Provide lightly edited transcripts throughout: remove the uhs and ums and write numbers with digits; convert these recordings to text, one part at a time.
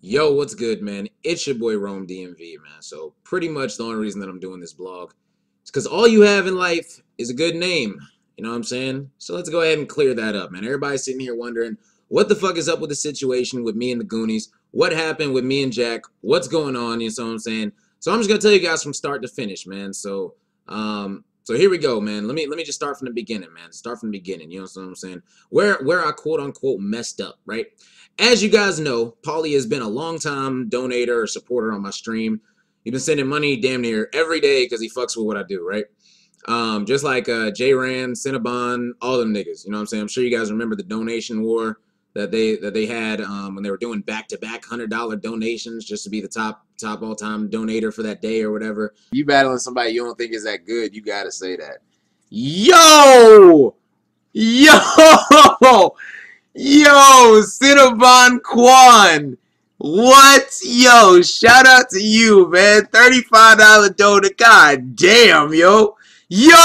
Yo, what's good, man? It's your boy Rome DMV, man. So pretty much the only reason that I'm doing this blog is because all you have in life is a good name. You know what I'm saying? So let's go ahead and clear that up, man. Everybody's sitting here wondering what the fuck is up with the situation with me and the Goonies? What happened with me and Jack? What's going on? You know what I'm saying? So I'm just gonna tell you guys from start to finish, man. So here we go, man. Let me just start from the beginning, man. Start from the beginning. You know what I'm saying? Where I quote unquote messed up, right? As you guys know, Paulie has been a long-time donator or supporter on my stream. He's been sending money damn near every day because he fucks with what I do, right? Just like J-Ran, Cinnabon, all them niggas. You know what I'm saying? I'm sure you guys remember the donation war that they had when they were doing back-to-back $100 donations just to be the top all-time donator for that day or whatever. You battling somebody you don't think is that good, you gotta say that. Yo! Cinnabon Quan. What? Yo, shout out to you, man. $35 donor. God damn, yo. Yo,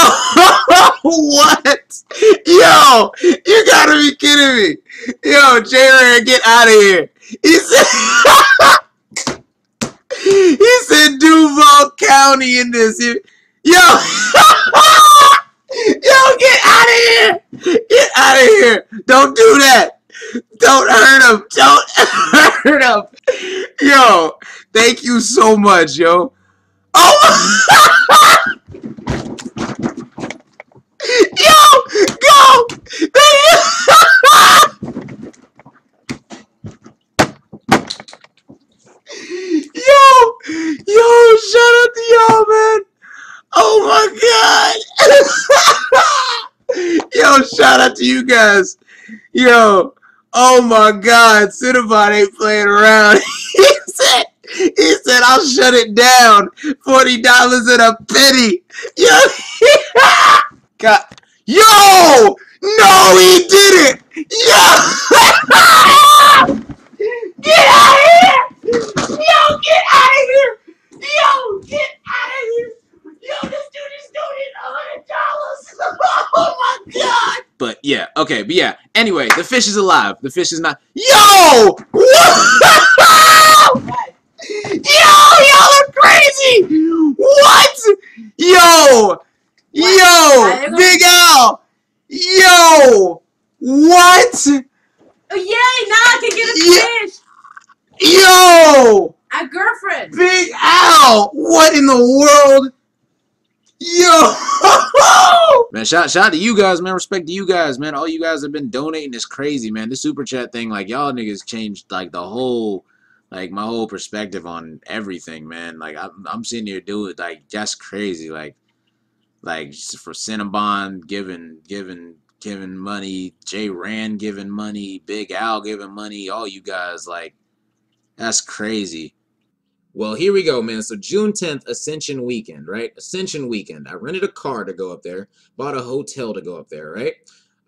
what? Yo, you gotta be kidding me. Yo, J-Ran, get out of here. He said, he said Duval County in this. Yo, yo, get out of here. Get out of here. Don't do that. Don't hurt him. Don't hurt him. Yo, thank you so much, yo. Oh, yo, go. Yo, shout out to y'all, man. Oh my God. Yo, shout out to you guys. Yo, oh my God, Cinnabon ain't playing around. He said, I'll shut it down. $40 and a penny. Yo, God. Yo, no, he didn't. Yo, get out of here. Yo, get out of here. Yo, get out of here. Yo, this dude is donating $100. Oh my God. But yeah, okay, but yeah. Anyway, the fish is alive. The fish is not. Yo! Yo, y'all are crazy! What? Yo! Yo! Big Al! Yo! What? Oh, yay! Now I can get a fish! Yo! A girlfriend! Big Al! What in the world? Yo! Man, shout out to you guys, man. Respect to you guys, man. All you guys have been donating is crazy, man. This super chat thing, like, y'all niggas changed, like, the whole, like, my whole perspective on everything, man. Like, I'm sitting here doing it, like, that's crazy. Like for Cinnabon giving money, J-Ran giving money, Big Al giving money, all you guys, like, that's crazy. Well, here we go, man. So June 10th, Ascension weekend, right? Ascension weekend. I rented a car to go up there, bought a hotel to go up there, right?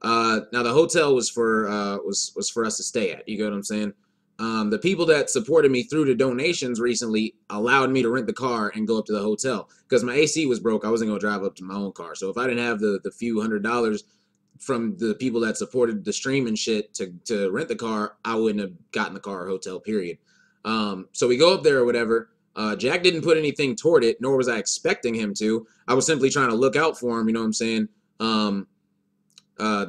Now the hotel was for was for us to stay at. You get what I'm saying? The people that supported me through the donations recently allowed me to rent the car and go up to the hotel because my AC was broke. I wasn't gonna drive up to my own car. So if I didn't have the few $100 from the people that supported the stream and shit to rent the car, I wouldn't have gotten the car or hotel, period. So we go up there or whatever. Jack didn't put anything toward it, nor was I expecting him to. I was simply trying to look out for him, you know what I'm saying? The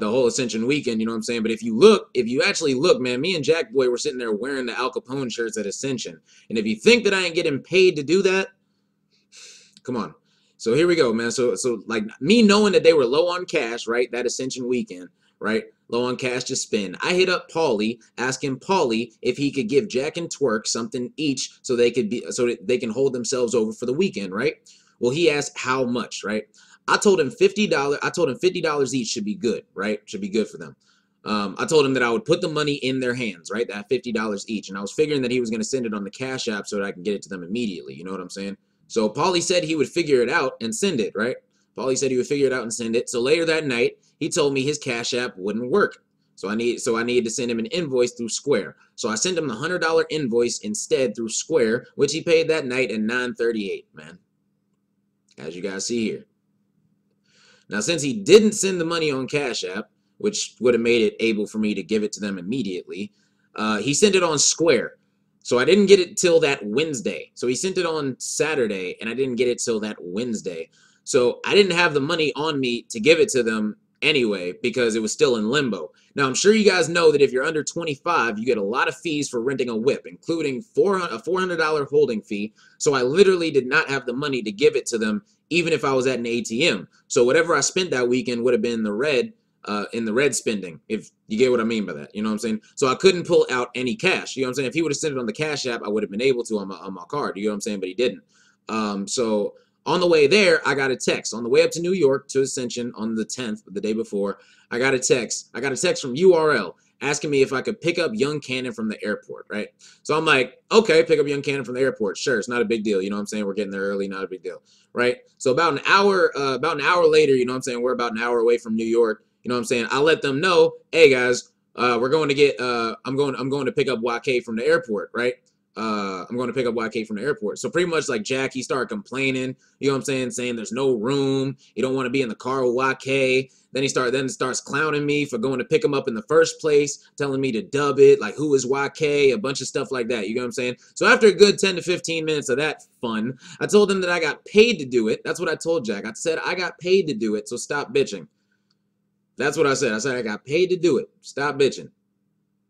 whole Ascension weekend, you know what I'm saying? But if you actually look, man, me and Jack Boy were sitting there wearing the Al Capone shirts at Ascension. And if you think that I ain't getting paid to do that, come on. So here we go, man. So like me knowing that they were low on cash, right? That Ascension weekend, right? Low on cash to spend. I hit up Paulie, asking Paulie if he could give Jack and Twerk something each so that they can hold themselves over for the weekend, right? Well, he asked how much, right? I told him $50. I told him $50 each should be good, right? Should be good for them. I told him that I would put the money in their hands, right? That $50 each, and I was figuring that he was going to send it on the Cash App so that I can get it to them immediately. You know what I'm saying? So Paulie said he would figure it out and send it, right? Paulie said he would figure it out and send it. So later that night, he told me his Cash App wouldn't work. So I needed to send him an invoice through Square. So I sent him the $100 invoice instead through Square, which he paid that night at 9:38, man. As you guys see here. Now, since he didn't send the money on Cash App, which would have made it able for me to give it to them immediately, he sent it on Square. So I didn't get it till that Wednesday. So he sent it on Saturday, and I didn't get it till that Wednesday. So I didn't have the money on me to give it to them anyway because it was still in limbo. Now, I'm sure you guys know that if you're under 25, you get a lot of fees for renting a whip, including a $400 holding fee. So I literally did not have the money to give it to them, even if I was at an ATM. So whatever I spent that weekend would have been in the red spending, if you get what I mean by that. You know what I'm saying? So I couldn't pull out any cash. You know what I'm saying? If he would have sent it on the Cash App, I would have been able to on my card. You know what I'm saying? But he didn't. So on the way there, I got a text. On the way up to New York to Ascension on the 10th, the day before, I got a text. I got a text from URL asking me if I could pick up Young Cannon from the airport, right? So I'm like, okay, pick up Young Cannon from the airport. Sure, it's not a big deal. You know what I'm saying? We're getting there early, not a big deal, right? So about an hour later, you know what I'm saying? We're about an hour away from New York. You know what I'm saying? I let them know, hey guys, we're going to get I'm going to pick up YK from the airport, right? I'm going to pick up YK from the airport. So pretty much like Jack, he started complaining, you know what I'm saying there's no room. You don't want to be in the car with YK. Then starts clowning me for going to pick him up in the first place, telling me to dub it, like who is YK, a bunch of stuff like that. You know what I'm saying? So after a good 10 to 15 minutes of that fun, I told him that I got paid to do it. That's what I told Jack. I said, I got paid to do it, so stop bitching. That's what I said. I said, I got paid to do it. Stop bitching.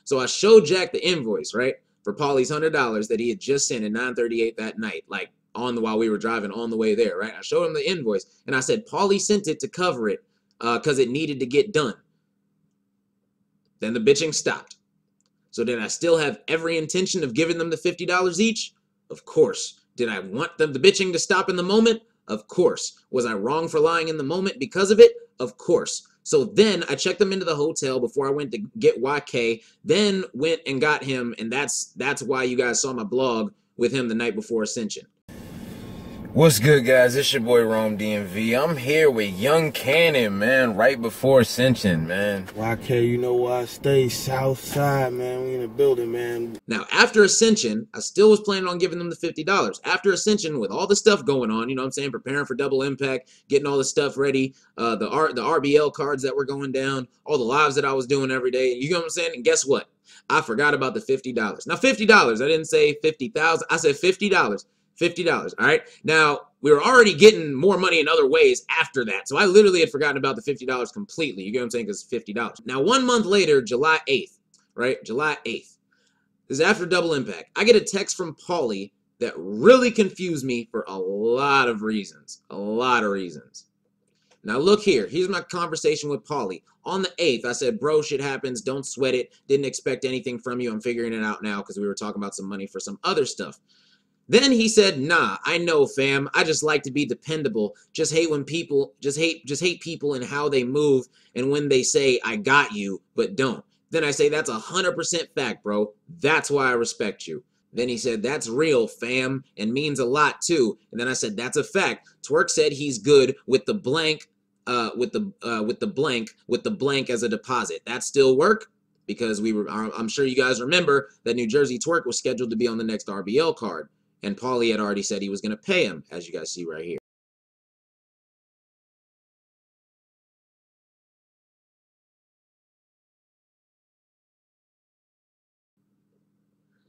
So I showed Jack the invoice, right, for Paulie's $100 that he had just sent at 9:38 that night, like while we were driving on the way there, right? I showed him the invoice, and I said, Paulie sent it to cover it because it needed to get done. Then the bitching stopped. So did I still have every intention of giving them the $50 each? Of course. Did I want the bitching to stop in the moment? Of course. Was I wrong for lying in the moment because of it? Of course. So then I checked them into the hotel before I went to get YK, then went and got him, and that's why you guys saw my blog with him the night before Ascension. What's good, guys? It's your boy Rome DMV. I'm here with Young Cannon, man, right before Ascension, man. YK, you know why I stay south side, man. We in the building, man. Now, after Ascension, I still was planning on giving them the $50. After Ascension, with all the stuff going on, you know what I'm saying, preparing for Double Impact, getting all the stuff ready, the RBL cards that were going down, all the lives that I was doing every day, you know what I'm saying? And guess what? I forgot about the $50. Now, $50, I didn't say 50,000. I said $50. $50, all right? Now, we were already getting more money in other ways after that, so I literally had forgotten about the $50 completely. You get what I'm saying? Because it's $50. Now, 1 month later, July 8th, right? July 8th. This is after Double Impact. I get a text from Paulie that really confused me for a lot of reasons. A lot of reasons. Now, look here. Here's my conversation with Paulie. On the 8th, I said, bro, shit happens. Don't sweat it. Didn't expect anything from you. I'm figuring it out now because we were talking about some money for some other stuff. Then he said, nah, I know, fam. I just like to be dependable. Just hate when people, just hate people and how they move and when they say, I got you, but don't. Then I say, that's 100% fact, bro. That's why I respect you. Then he said, that's real, fam, and means a lot, too. And then I said, that's a fact. Twerk said he's good with the blank, with the blank as a deposit. That still work? Because I'm sure you guys remember that New Jersey Twerk was scheduled to be on the next RBL card. And Paulie had already said he was going to pay him, as you guys see right here.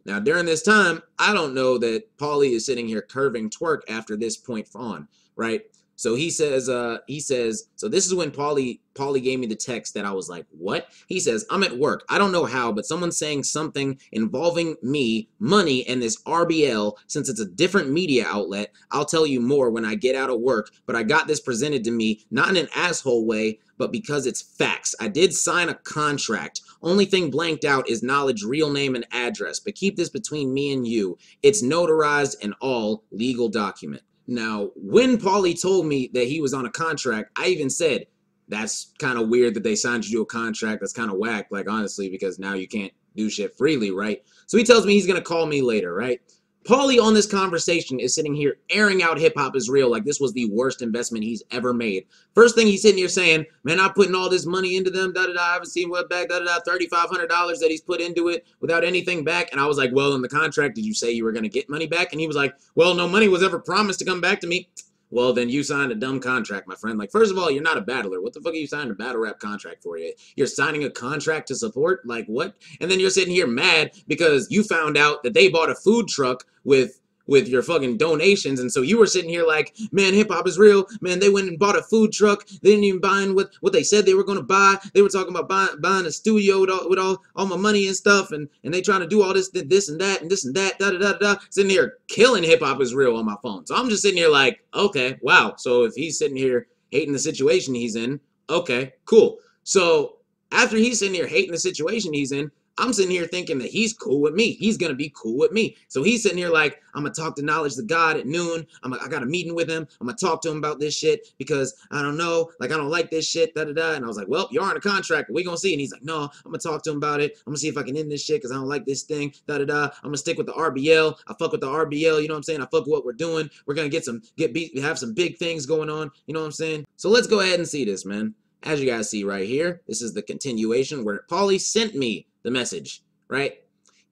Now, during this time, I don't know that Paulie is sitting here curving Twerk after this point on, right? So he says, so this is when Paulie gave me the text that I was like, what? He says, I'm at work. I don't know how, but someone's saying something involving me, money, and this RBL. Since it's a different media outlet, I'll tell you more when I get out of work, but I got this presented to me, not in an asshole way, but because it's facts. I did sign a contract. Only thing blanked out is knowledge, real name, and address, but keep this between me and you. It's notarized and all legal document. Now, when Paulie told me that he was on a contract, I even said, that's kind of weird that they signed you to a contract. That's kind of whack, like, honestly, because now you can't do shit freely, right? So he tells me he's going to call me later, right? Paulie on this conversation is sitting here airing out hip hop is real like this was the worst investment he's ever made. First thing he's sitting here saying, man, I'm putting all this money into them, da-da-da, I haven't seen what back, da-da-da, $3,500 that he's put into it without anything back. And I was like, well, in the contract, did you say you were going to get money back? And he was like, well, no money was ever promised to come back to me. Well, then you signed a dumb contract, my friend. Like, first of all, you're not a battler. What the fuck are you signing a battle rap contract for? You're signing a contract to support? Like, what? And then you're sitting here mad because you found out that they bought a food truck with your fucking donations, and so you were sitting here like, man, hip hop is real. Man, they went and bought a food truck. They didn't even buy what they said they were going to buy. They were talking about buying a studio with all my money and stuff, and they trying to do all this and that and this and that, da da da da. Sitting here killing hip hop is real on my phone. So I'm just sitting here like, okay, wow. So if he's sitting here hating the situation he's in, okay, cool. So after he's sitting here hating the situation he's in, I'm sitting here thinking that he's cool with me. He's going to be cool with me. So he's sitting here like, I'm going to talk to Knowledge the God at noon. I got a meeting with him. I'm going to talk to him about this shit because I don't know. Like, I don't like this shit, da-da-da. And I was like, well, you're on a contract. We're going to see. And he's like, no, I'm going to talk to him about it. I'm going to see if I can end this shit because I don't like this thing, da-da-da. I'm going to stick with the RBL. I fuck with the RBL. You know what I'm saying? I fuck with what we're doing. We're going to have some big things going on. You know what I'm saying? So let's go ahead and see this, man. As you guys see right here, this is the continuation where Paulie sent me the message. Right?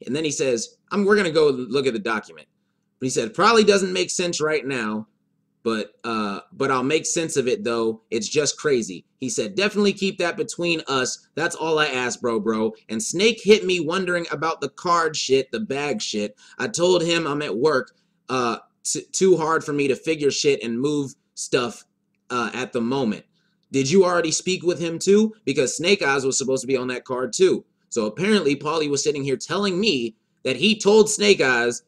And then he says, we're going to go look at the document. But he said, probably doesn't make sense right now, but I'll make sense of it, though. It's just crazy. He said, definitely keep that between us. That's all I asked, bro. And Snake hit me wondering about the card shit, the bag shit. I told him I'm at work, too hard for me to figure shit and move stuff at the moment. Did you already speak with him, too? Because Snake Eyes was supposed to be on that card, too. So apparently, Paulie was sitting here telling me that he told Snake Eyes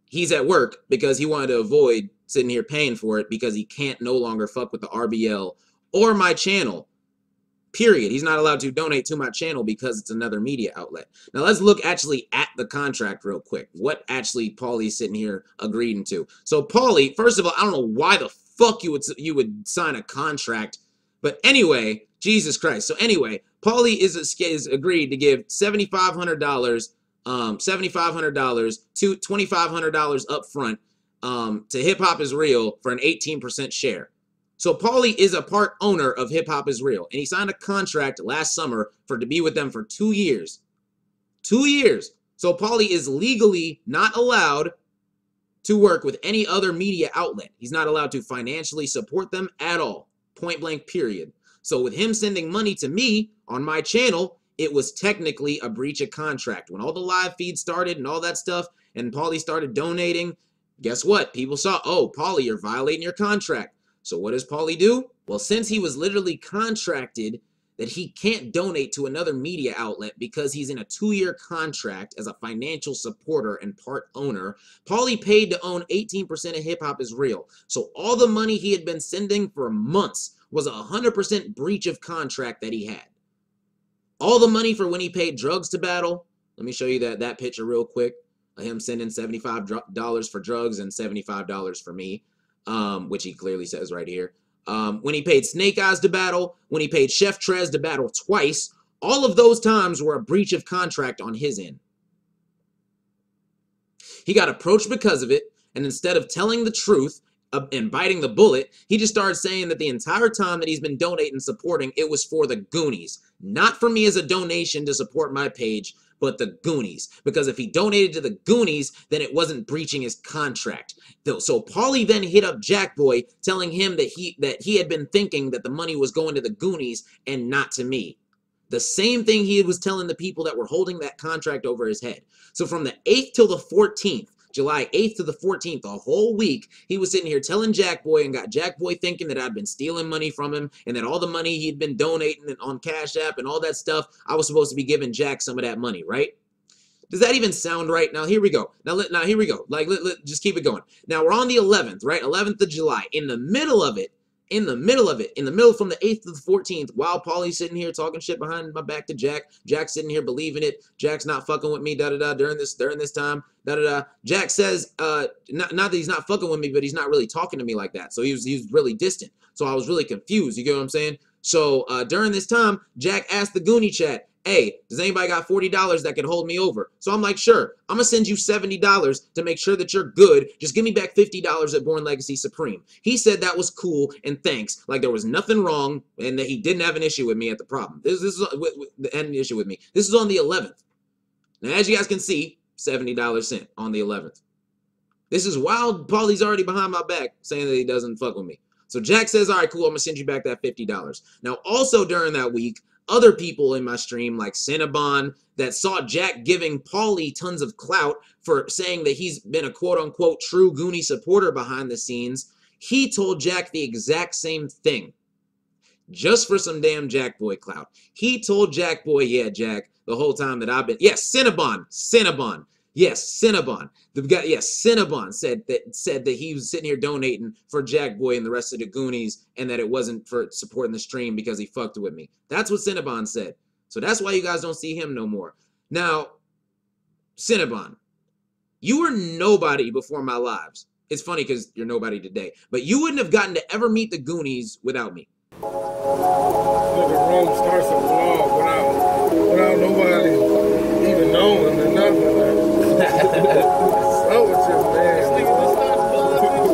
he's at work because he wanted to avoid sitting here paying for it because he can't no longer fuck with the RBL or my channel. Period. He's not allowed to donate to my channel because it's another media outlet. Now let's look actually at the contract real quick. What actually Paulie's sitting here agreeing to. So Paulie, first of all, I don't know why the fuck you would sign a contract. But anyway, Jesus Christ. So anyway, Paulie is agreed to give $7,500 to $2,500 up front to Hip Hop Is Real for an 18% share. So Paulie is a part owner of Hip Hop Is Real, and he signed a contract last summer to be with them for 2 years. 2 years. So Paulie is legally not allowed to work with any other media outlet. He's not allowed to financially support them at all. Point blank, period. So with him sending money to me on my channel, it was technically a breach of contract. When all the live feeds started and all that stuff, and Paulie started donating, guess what? People saw, oh, Paulie, you're violating your contract. So what does Paulie do? Well, since he was literally contracted that he can't donate to another media outlet because he's in a 2-year contract as a financial supporter and part owner, Paulie paid to own 18% of Hip Hop Is Real. So all the money he had been sending for months was a 100% breach of contract that he had. All the money for when he paid drugs to battle. Let me show you that picture real quick of him sending $75 for drugs and $75 for me, which he clearly says right here. When he paid Snake Eyes to battle, when he paid Chef Trez to battle twice, all of those times were a breach of contract on his end. He got approached because of it, and instead of telling the truth and biting the bullet, he just started saying that the entire time that he's been donating and supporting, it was for the Goonies. Not for me as a donation to support my page, but the Goonies. Because if he donated to the Goonies, then it wasn't breaching his contract. So Paulie then hit up Jackboy, telling him that he had been thinking that the money was going to the Goonies and not to me. The same thing he was telling the people that were holding that contract over his head. So from the 8th till the 14th, July 8th to the 14th, a whole week, he was sitting here telling Jackboy and got Jackboy thinking that I'd been stealing money from him and that all the money he'd been donating on Cash App and all that stuff, I was supposed to be giving Jack some of that money, right? Does that even sound right? Now, here we go. Now here we go. Just keep it going. Now, we're on the 11th, right? 11th of July. In the middle from the 8th to the 14th, while Paulie's sitting here talking shit behind my back to Jack, Jack's sitting here believing it, Jack's not fucking with me, da-da-da, during this time, da-da-da. Jack says, not that he's not fucking with me, but he's not really talking to me like that. So he was really distant. So I was really confused, you get what I'm saying? So during this time, Jack asked the Goonie chat, hey, does anybody got $40 that can hold me over? So I'm like, sure, I'm going to send you $70 to make sure that you're good. Just give me back $50 at Born Legacy Supreme. He said that was cool and thanks. Like there was nothing wrong and that he didn't have an issue with me at the problem. This is had an issue with me. This is on the 11th. Now, as you guys can see, $70 sent on the 11th. This is while Paulie's already behind my back saying that he doesn't fuck with me. So Jack says, all right, cool, I'm going to send you back that $50. Now, also during that week, other people in my stream, like Cinnabon, that saw Jack giving Paulie tons of clout for saying that he's been a quote-unquote true Goonie supporter behind the scenes, he told Jack the exact same thing. Just for some damn Jack Boy clout. He told Jack Boy, yeah, Jack, the whole time that I've been, yes, Cinnabon. Yes, Cinnabon. The guy, yes, Cinnabon said that he was sitting here donating for Jack Boy and the rest of the Goonies, and that it wasn't for supporting the stream because he fucked with me. That's what Cinnabon said. So that's why you guys don't see him no more. Now, Cinnabon, you were nobody before my lives. It's funny because you're nobody today, but you wouldn't have gotten to ever meet the Goonies without me. Nigga, Rome starts a vlog without nobody even knowing or nothing. So with you, man. This nigga just started blowing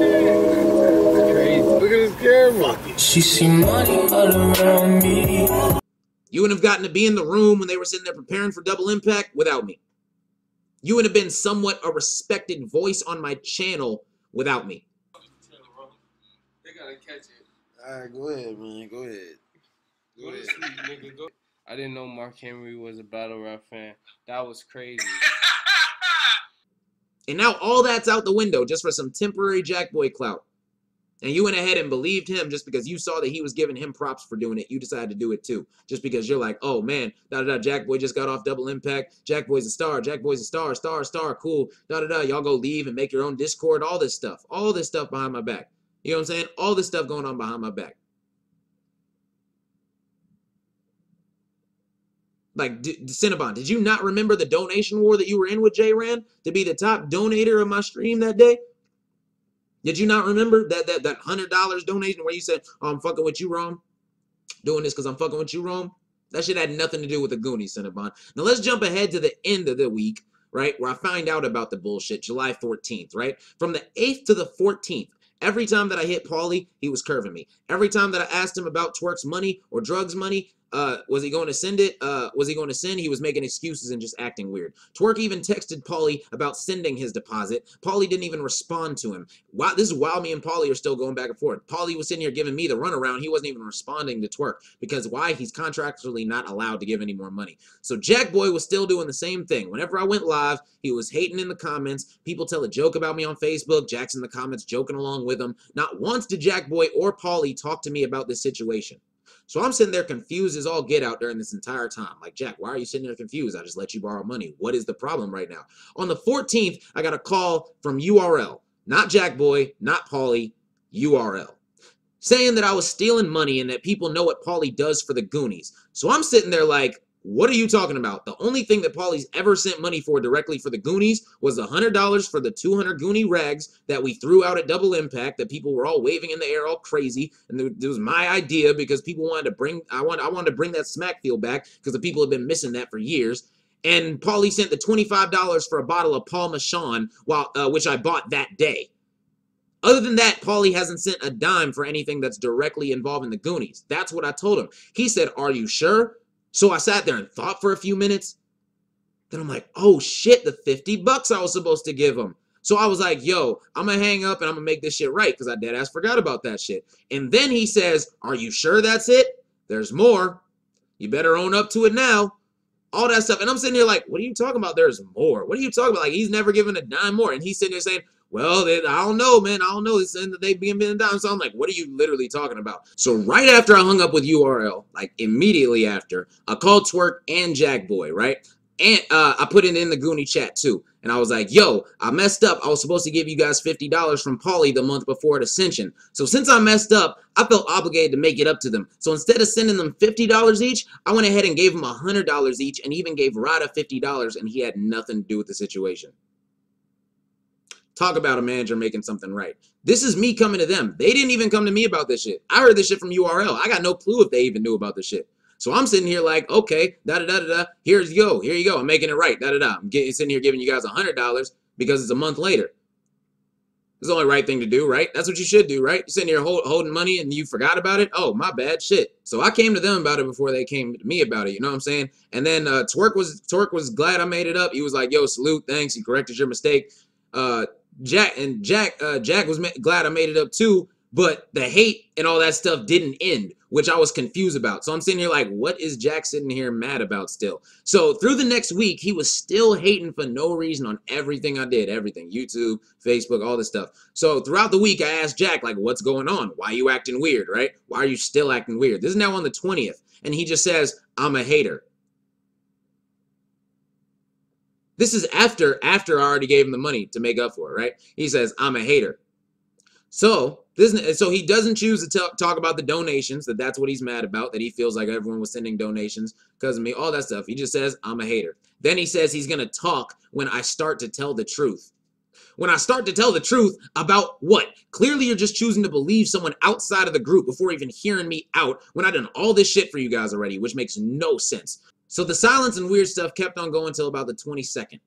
crazy. Look at this camera. She see money all around me. You wouldn't have gotten to be in the room when they were sitting there preparing for Double Impact without me. You would have been somewhat a respected voice on my channel without me. They gotta catch it. All right, go ahead, man. Go ahead. Go to sleep, nigga. Go. I didn't know Mark Henry was a battle rap fan. That was crazy. And now all that's out the window just for some temporary Jack Boy clout. And you went ahead and believed him just because you saw that he was giving him props for doing it. You decided to do it too. Just because you're like, oh man, Jack Boy just got off Double Impact. Jack Boy's a star. Jack Boy's a star. Star. Cool. Y'all go leave and make your own Discord. All this stuff. All this stuff behind my back. You know what I'm saying? All this stuff going on behind my back. Like, Cinnabon, did you not remember the donation war that you were in with J-Ran to be the top donator of my stream that day? Did you not remember that $100 donation where you said, oh, I'm fucking with you, Rome? Doing this because I'm fucking with you, Rome? That shit had nothing to do with the Goonies, Cinnabon. Now let's jump ahead to the end of the week, right, where I find out about the bullshit, July 14th, right? From the 8th to the 14th, every time that I hit Paulie, he was curving me. Every time that I asked him about Twerk's money or drugs money, was he going to send it? He was making excuses and just acting weird. Twerk even texted Paulie about sending his deposit. Paulie didn't even respond to him. Wow, this is while me and Paulie are still going back and forth. Paulie was sitting here giving me the runaround. He wasn't even responding to Twerk. Because why? He's contractually not allowed to give any more money. So Jack Boy was still doing the same thing. Whenever I went live, he was hating in the comments. People tell a joke about me on Facebook. Jack's in the comments joking along with him. Not once did Jack Boy or Paulie talk to me about this situation. So I'm sitting there confused as all get out during this entire time. Like, Jack, why are you sitting there confused? I just let you borrow money. What is the problem right now? On the 14th, I got a call from URL. Not Jack Boy, not Paulie, URL. Saying that I was stealing money and that people know what Paulie does for the Goonies. So I'm sitting there like, what are you talking about? The only thing that Paulie's ever sent money for directly for the Goonies was the $100 for the 200 Goonie rags that we threw out at Double Impact that people were all waving in the air all crazy. And it was my idea because people wanted to bring, I wanted to bring that smack feel back because the people have been missing that for years. And Paulie sent the $25 for a bottle of Paul Machon, which I bought that day. Other than that, Paulie hasn't sent a dime for anything that's directly involving the Goonies. That's what I told him. He said, are you sure? So I sat there and thought for a few minutes. Then I'm like, oh shit, the $50 I was supposed to give him. So I was like, yo, I'm going to hang up and I'm going to make this shit right because I deadass forgot about that shit. And then he says, are you sure that's it? There's more. You better own up to it now. All that stuff. And I'm sitting here like, what are you talking about? There's more. What are you talking about? Like, he's never given a dime more. And he's sitting there saying, well, I don't know, man. I don't know. It's saying that they've been down. So I'm like, what are you literally talking about? So right after I hung up with URL, like immediately after, I called Twerk and Jack Boy, right? And I put it in the Goonie chat too. And I was like, yo, I messed up. I was supposed to give you guys $50 from Paulie the month before at Ascension. So since I messed up, I felt obligated to make it up to them. So instead of sending them $50 each, I went ahead and gave them $100 each and even gave Rada $50 and he had nothing to do with the situation. Talk about a manager making something right. This is me coming to them. They didn't even come to me about this shit. I heard this shit from URL. I got no clue if they even knew about this shit. So I'm sitting here like, okay, da-da-da-da-da, here you go, I'm making it right, da-da-da. I'm sitting here giving you guys $100 because it's a month later. It's the only right thing to do, right? That's what you should do, right? You're sitting here holding money and you forgot about it? Oh, my bad, shit. So I came to them about it before they came to me about it, you know what I'm saying? And then Twerk was glad I made it up. He was like, yo, salute, thanks, you corrected your mistake. Jack was glad I made it up too, but the hate and all that stuff didn't end, which I was confused about. So I'm sitting here like, what is Jack sitting here mad about still? So through the next week, he was still hating for no reason on everything I did, everything, YouTube, Facebook, all this stuff. So throughout the week, I asked Jack, like, what's going on? Why are you acting weird, right? Why are you still acting weird? This is now on the 20th, and he just says, I'm a hater. This is after I already gave him the money to make up for it, right? He says, I'm a hater. So he doesn't choose to talk about the donations, that's what he's mad about, that he feels like everyone was sending donations because of me, all that stuff. He just says, I'm a hater. Then he says he's going to talk when I start to tell the truth. When I start to tell the truth about what? Clearly you're just choosing to believe someone outside of the group before even hearing me out when I done all this shit for you guys already, which makes no sense. So the silence and weird stuff kept on going until about the 22nd.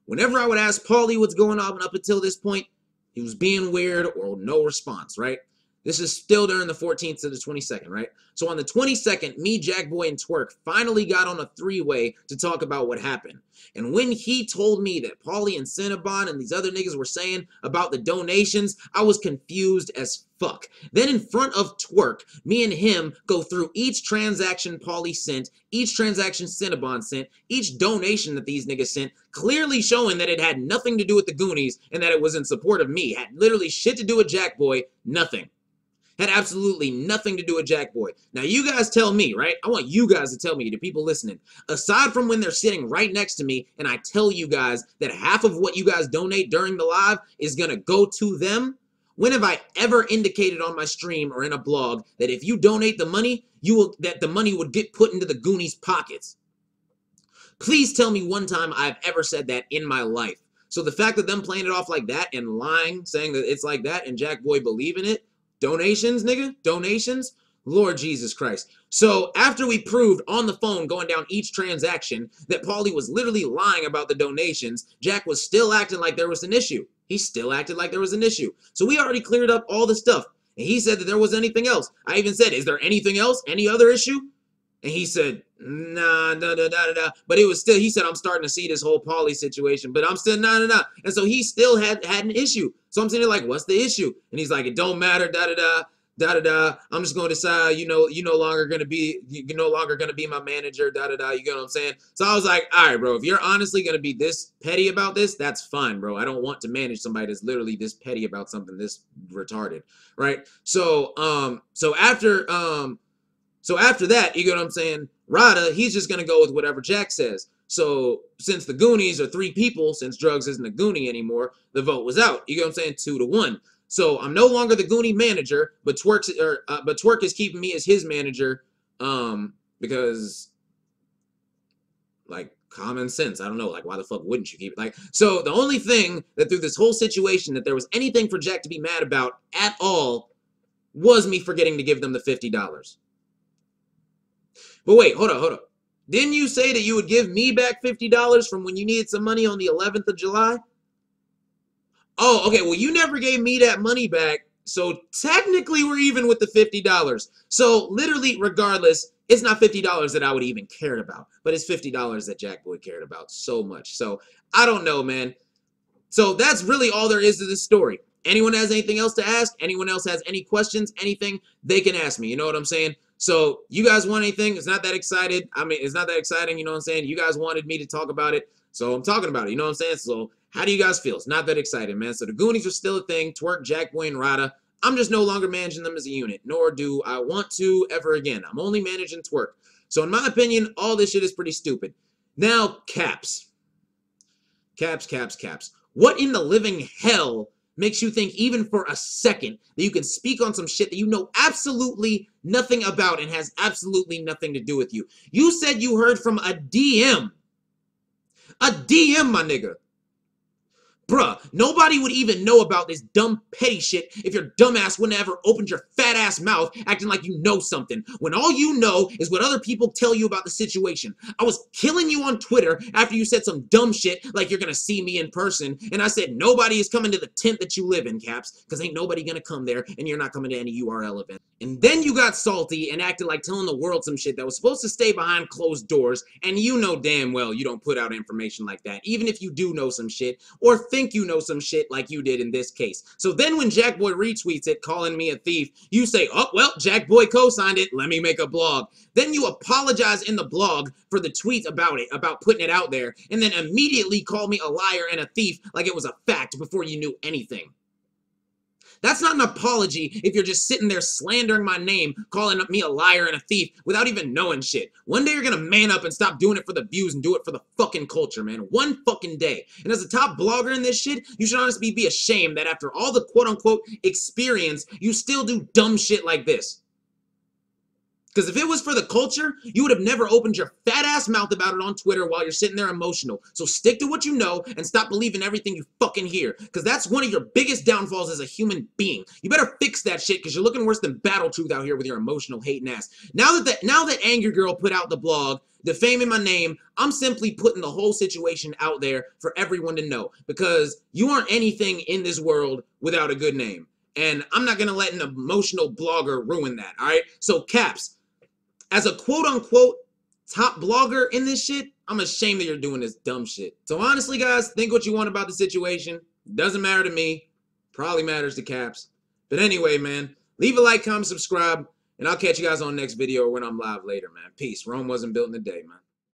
Whenever I would ask Paulie what's going on up until this point, he was being weird or no response, right? This is still during the 14th to the 22nd, right? So on the 22nd, me, Jackboy, and Twerk finally got on a three-way to talk about what happened. And when he told me that Paulie and Cinnabon and these other niggas were saying about the donations, I was confused as fuck. Then in front of Twerk, me and him go through each transaction Paulie sent, each transaction Cinnabon sent, each donation that these niggas sent, clearly showing that it had nothing to do with the Goonies and that it was in support of me. Had literally shit to do with Jackboy, nothing. Had absolutely nothing to do with Jackboy. Now you guys tell me, right? I want you guys to tell me, the people listening, aside from when they're sitting right next to me and I tell you guys that half of what you guys donate during the live is gonna go to them, when have I ever indicated on my stream or in a blog that if you donate the money, that the money would get put into the Goonies' pockets? Please tell me one time I've ever said that in my life. So the fact that them playing it off like that and lying, saying that it's like that and Jackboy believing it, donations, nigga, donations, Lord Jesus Christ. So after we proved on the phone going down each transaction that Paulie was literally lying about the donations, Jack was still acting like there was an issue. He still acted like there was an issue. So we already cleared up all the stuff. And he said that there was anything else. I even said, is there anything else? Any other issue? And he said, nah. But it was still, he said, I'm starting to see this whole Paulie situation, but I'm still, nah. And so he still had an issue. So I'm sitting there like, what's the issue? And he's like, it don't matter, I'm just going to decide, you're no longer going to be my manager, you get what I'm saying? So I was like, all right, bro, if you're honestly going to be this petty about this, that's fine, bro. I don't want to manage somebody that's literally this petty about something this retarded, right? So after that, you get what I'm saying? Rada, he's just going to go with whatever Jack says. So since the Goonies are three people, since Drugs isn't a Goonie anymore, the vote was out. You get what I'm saying? 2-1. So I'm no longer the Goonie manager, but Twerk is keeping me as his manager because, like, common sense. I don't know, like, why the fuck wouldn't you keep it? Like, so the only thing that through this whole situation that there was anything for Jack to be mad about at all was me forgetting to give them the $50. But wait, hold up. Didn't you say that you would give me back $50 from when you needed some money on the 11th of July? Oh, okay, well, you never gave me that money back, so technically we're even with the $50. So literally, regardless, it's not $50 that I would even care about, but it's $50 that Jackboy cared about so much. So I don't know, man. So that's really all there is to this story. Anyone has anything else to ask? Anyone else has any questions, anything, they can ask me. You know what I'm saying? So you guys want anything? It's not that excited. I mean, it's not that exciting, you know what I'm saying? You guys wanted me to talk about it, so I'm talking about it, you know what I'm saying? So how do you guys feel? It's not that exciting, man. So the Goonies are still a thing. Twerk, Jackboy, and Rada. I'm just no longer managing them as a unit, nor do I want to ever again. I'm only managing Twerk. So in my opinion, all this shit is pretty stupid. Now, Caps. Caps. What in the living hell makes you think even for a second that you can speak on some shit that you know absolutely nothing about and has absolutely nothing to do with you? You said you heard from a DM. A DM, my nigga. Bruh, nobody would even know about this dumb petty shit if your dumbass wouldn't ever opened your fat ass mouth acting like you know something, when all you know is what other people tell you about the situation. I was killing you on Twitter after you said some dumb shit like you're gonna see me in person, and I said nobody is coming to the tent that you live in, Caps, because ain't nobody gonna come there, and you're not coming to any URL event. And then you got salty and acted like telling the world some shit that was supposed to stay behind closed doors, and you know damn well you don't put out information like that, even if you do know some shit, or think you know some shit like you did in this case. So then when Jackboy retweets it calling me a thief, you say, oh, well, Jackboy co-signed it, let me make a blog. Then you apologize in the blog for the tweet about it, about putting it out there, and then immediately call me a liar and a thief like it was a fact before you knew anything. That's not an apology if you're just sitting there slandering my name, calling me a liar and a thief without even knowing shit. One day you're gonna man up and stop doing it for the views and do it for the fucking culture, man. One fucking day. And as a top blogger in this shit, you should honestly be ashamed that after all the quote-unquote experience, you still do dumb shit like this. Because if it was for the culture, you would have never opened your fat ass mouth about it on Twitter while you're sitting there emotional. So stick to what you know and stop believing everything you fucking hear. Because that's one of your biggest downfalls as a human being. You better fix that shit because you're looking worse than Battle Truth out here with your emotional hating ass. Now that Angry Girl put out the blog defaming my name, I'm simply putting the whole situation out there for everyone to know. Because you aren't anything in this world without a good name. And I'm not going to let an emotional blogger ruin that, all right? So Caps, as a quote-unquote top blogger in this shit, I'm ashamed that you're doing this dumb shit. So honestly, guys, think what you want about the situation. Doesn't matter to me. Probably matters to Caps. But anyway, man, leave a like, comment, subscribe, and I'll catch you guys on the next video or when I'm live later, man. Peace. Rome wasn't built in a day, man.